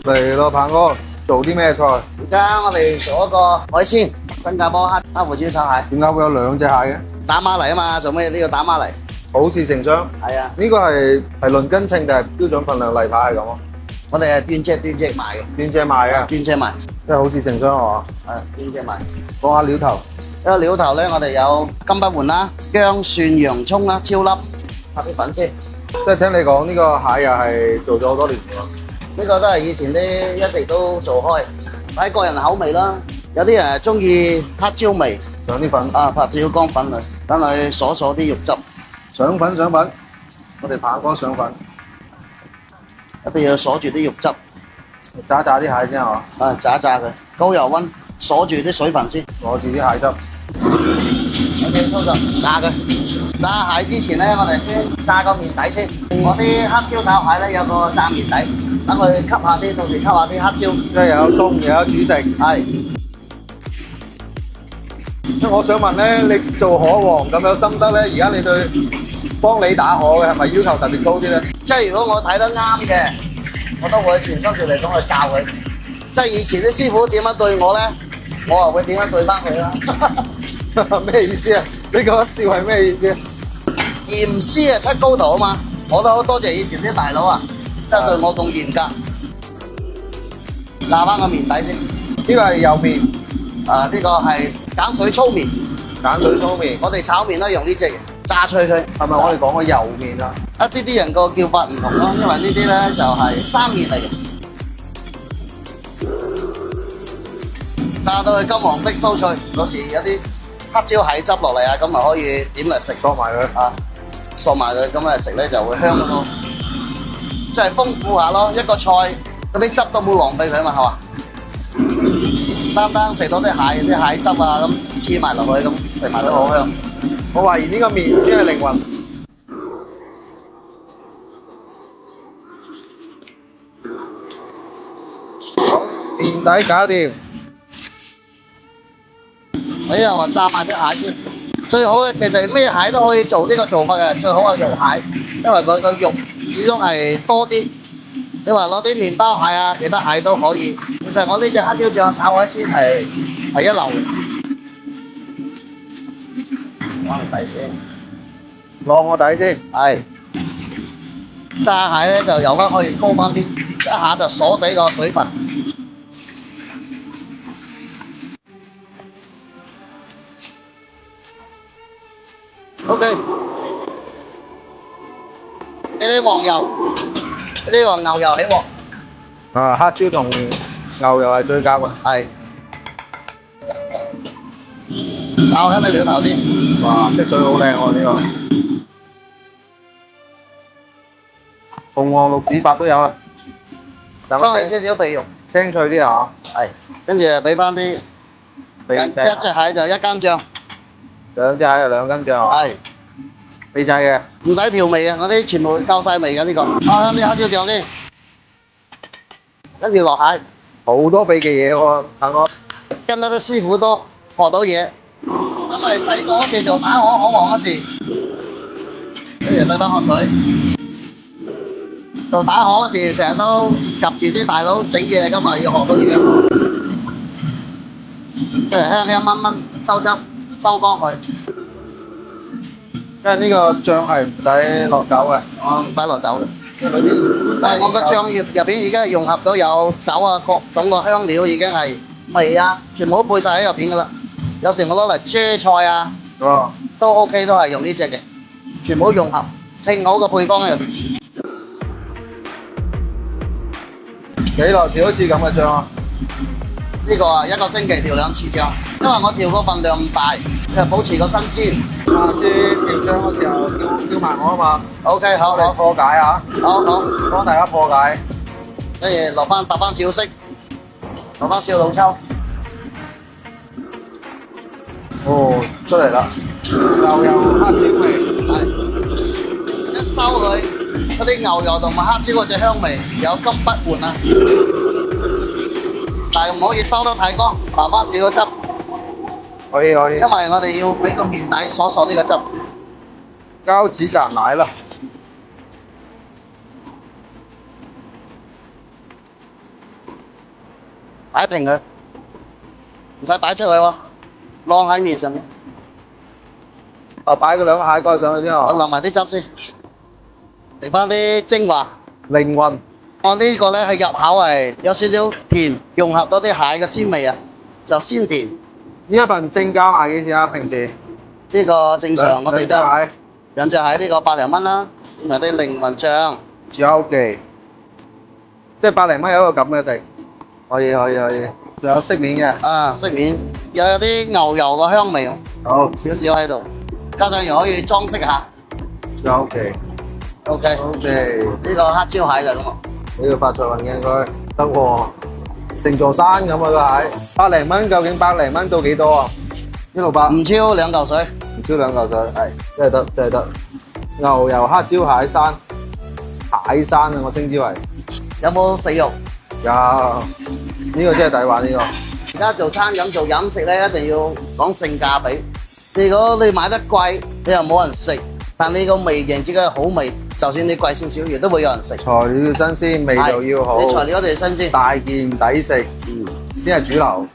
嚟咯，鵬哥，做啲咩菜？而家我哋做一個海鮮，新加坡黑胡椒炒蟹，點解會有兩隻蟹嘅？打孖嚟啊嘛，做咩都要打孖嚟。好事成雙。係啊，呢個係論斤稱定係標準份量例牌係咁啊？我哋係斷隻賣嘅，斷隻賣嘅，斷隻賣，即係好事成雙係嘛？係斷隻賣。講下料頭。呢個料頭咧，我哋有金不換啦、薑、蒜、洋葱啦、超粒，拍啲粉先。即係聽你講呢個蟹又係做咗好多年㗎。呢個都係以前啲一直都做開，睇個人口味啦。有啲人係中意黑椒味，上啲粉啊，拍少乾粉嚟，等佢鎖啲肉汁。上粉，我哋鵬哥上粉，一定要鎖住啲肉汁，炸啲蟹先係嘛？啊，炸佢，高油溫鎖住啲水分先。攞住啲蟹汁。OK，操作炸佢。炸蟹之前咧，我哋先炸個面底先。我啲黑椒炒蟹咧有個炸面底，等佢吸下啲，到時吸下啲黑椒。即係又有餸又有主食。係。我想問咧，你做河王咁有心得咧，而家你對幫你打河嘅係咪要求特別高啲咧？即係如果我睇得啱嘅，我都會全心全力咁去教佢。即係以前啲師傅點樣對我咧，我又會點樣對翻佢啦。咩意思啊？你覺得笑係咩意思？嚴師啊出高徒啊嘛，我都好多謝以前啲大佬啊，真係對我咁嚴格。炸翻個面底先。呢個係油麵。呢個係鹼水粗麵。鹼水粗麵。我哋炒麵都用呢隻嘅，炸脆佢。係咪我哋講嘅油麵啊？一啲人個叫法唔同咯，因為呢啲咧就係生麵嚟嘅。炸到佢金黃色酥脆，嗰時有啲黑椒蟹汁落嚟啊，咁咪可以點嚟食？嗦埋佢。啊，嗦埋佢，咁嚟食咧就會香咯。即係豐富下咯，一個菜嗰啲汁都冇浪費佢啊嘛，係嘛？單食到啲蟹汁啊，咁黐埋落去，咁食埋都好香。我懷疑呢個麵先係靈魂。面底搞掂。哎呀，我炸埋啲蟹先。最好嘅其實咩蟹都可以做呢個做法嘅，最好係做蟹，因為佢個肉始終係多啲。你話攞啲麵包蟹啊，其他蟹都可以。其實我呢隻黑椒醬炒海鮮係一流嘅。攞個底先，攞個底先。係。炸蟹咧就油溫可以高翻啲，一下就鎖死個水分。OK，呢啲黃油，呢啲黃牛油起鑊。啊，黑椒同牛油係最夾嘅。係。爆香啲料頭先。哇，色水好靚喎呢個。紅黃綠紫白都有啊。放起少少肥肉。清脆啲啊。係。跟住俾翻啲。一隻蟹就一羹醬。兩隻蟹就兩羹醬。係。秘製嘅。唔使調味嘅，我啲全部夠晒味嘅呢個。爆香啲黑椒醬先。跟住落蟹。好多秘技嘢喎，鵬哥。跟得啲師傅多，學到嘢。因為細個嗰時做打河王嗰時，跟住俾翻學水。做打河嗰時，成日都及住啲大佬整嘢，今日要學到嘢。跟住香香炆炆，收汁，收乾佢。因為呢個醬係唔使落酒嘅。唔使落酒嘅。但係我個醬入邊已經係融合到有酒啊，各種個香料已經係味啊，全部都配晒喺入邊噶啦。有時我攞嚟遮菜啊，都 OK， 都係用呢隻嘅，全部融合，稱好個配方喺入邊。幾耐調一次咁嘅醬啊？呢個啊，一個星期調2次醬，因為我調個份量唔大，就保持個新鮮。下次調醬嘅時候叫埋我啊嘛。OK， 好，我破解啊！好，幫大家破解。跟住搭翻小色，落翻少老抽。哦，出嚟啦，牛油黑椒味。係。一收佢，嗰啲牛油同埋黑椒嗰隻香味有金不換啊！但係唔可以收得太乾，留翻少個汁。可以。因為我哋要俾個面底鎖呢個汁。膠紙夾奶啦。擺平佢，唔使擺出去喎，晾喺面上面。啊，擺嗰兩個蟹蓋上去之後，我淋埋啲汁先，嚟翻啲精華。靈魂。我呢個咧係入口係有少少甜，融合多啲蟹嘅鮮味啊，就鮮甜。呢一份正價賣幾錢啊？平時呢個正常我哋都兩隻蟹兩隻蟹呢個百零蚊啦，同埋啲靈魂醬。仲有記，即係百零蚊有一個咁嘅食，可以。仲有飾面嘅，啊，飾面又有啲牛油嘅香味，好，少少喺度，加上又可以裝飾下。仲有記 OK， ，OK，呢個黑椒蟹就咁啊。呢個發財運嘅佢得喎，成座山咁啊個蟹，百零蚊究竟百零蚊到幾多啊？160，唔超2嚿水。唔超2嚿水，係真係得，真係得。牛油黑椒蟹山，蟹山啊，我稱之為有冇食肉？有，呢個真係抵玩呢個。而家做餐飲做飲食咧，一定要講性價比。如果你買得貴，你又冇人食，但你個味型自己係好味，就算你貴少少，亦都會有人食。材料要新鮮，味道要好，你材料一定要新鮮。大件抵食，先係主流。